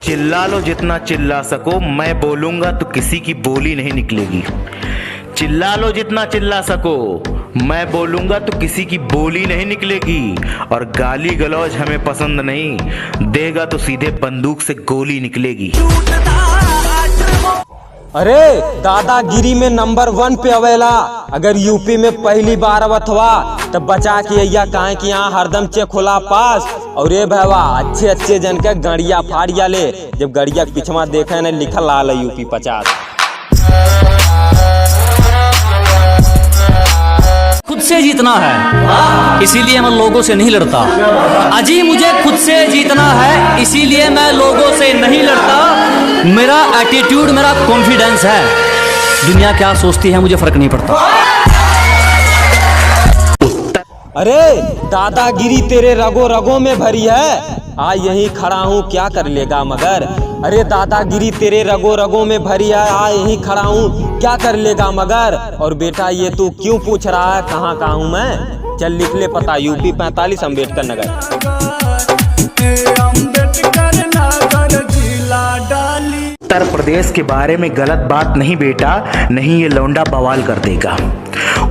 चिल्ला लो जितना चिल्ला सको, मैं बोलूंगा तो किसी की बोली नहीं निकलेगी। चिल्ला लो जितना चिल्ला सको, मैं बोलूंगा तो किसी की बोली नहीं निकलेगी। और गाली गलौज हमें पसंद नहीं, देगा तो सीधे बंदूक से गोली निकलेगी। अरे दादागिरी में नंबर 1 पे अवेला। अगर यूपी में पहली बार आवत हुआ तब बचा के अय्या काहे कि यहाँ हरदम चेक होला पास। और ये भैया अच्छे जन के गड़िया फाड़िया ले, जब गड़िया पिछवा देखे न लिखल आल यूपी 50। खुद से जीतना है इसीलिए मैं लोगों से नहीं लड़ता। अजी मुझे खुद से जीतना है इसीलिए मैं लोगों से नहीं लड़ता। मेरा एटीट्यूड, मेरा कॉन्फिडेंस है। दुनिया क्या सोचती है मुझे फर्क नहीं पड़ता। अरे दादागिरी तेरे रगो रगों में भरी है, आ यहीं खड़ा हूँ क्या कर लेगा मगर। अरे दादागिरी तेरे रगो रगों में भरी है, आ यहीं खड़ा हूँ क्या कर लेगा मगर। और बेटा ये तू क्यों पूछ रहा है कहाँ हूँ मैं, चल लिख ले पता, यूपी 45 अम्बेडकर नगर। उत्तर प्रदेश के बारे में गलत बात नहीं बेटा, नहीं ये लौंडा बवाल कर देगा।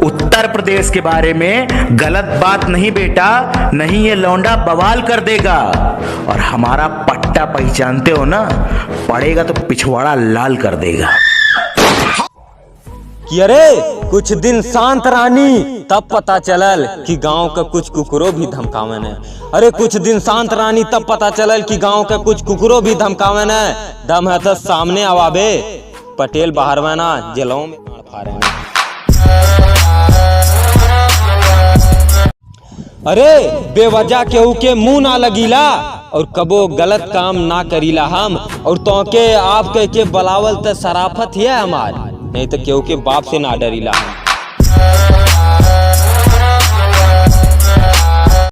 उत्तर प्रदेश के बारे में गलत बात नहीं बेटा, नहीं ये लौंडा बवाल कर देगा। और हमारा पट्टा पहचानते हो ना, पड़ेगा तो पिछवाड़ा लाल कर देगा। कि अरे कुछ दिन शांत रानी तब पता चलल कि गांव के कुछ कुकुरों भी धमकावन है। अरे कुछ दिन शांत रानी तब पता चलल कि गांव के कुछ कुकुरों भी धमकावन है। दम है तो सामने आवाबे, पटेल बाहर में ना जेलों में फाड़े ना। अरे बेवजह केहू के मुंह ना लगीला और कबो गलत काम ना करीला हम। और तो के आप के बलावल तो शराफत ही है हमार, नहीं तो केहू के बाप से ना डरीला हम।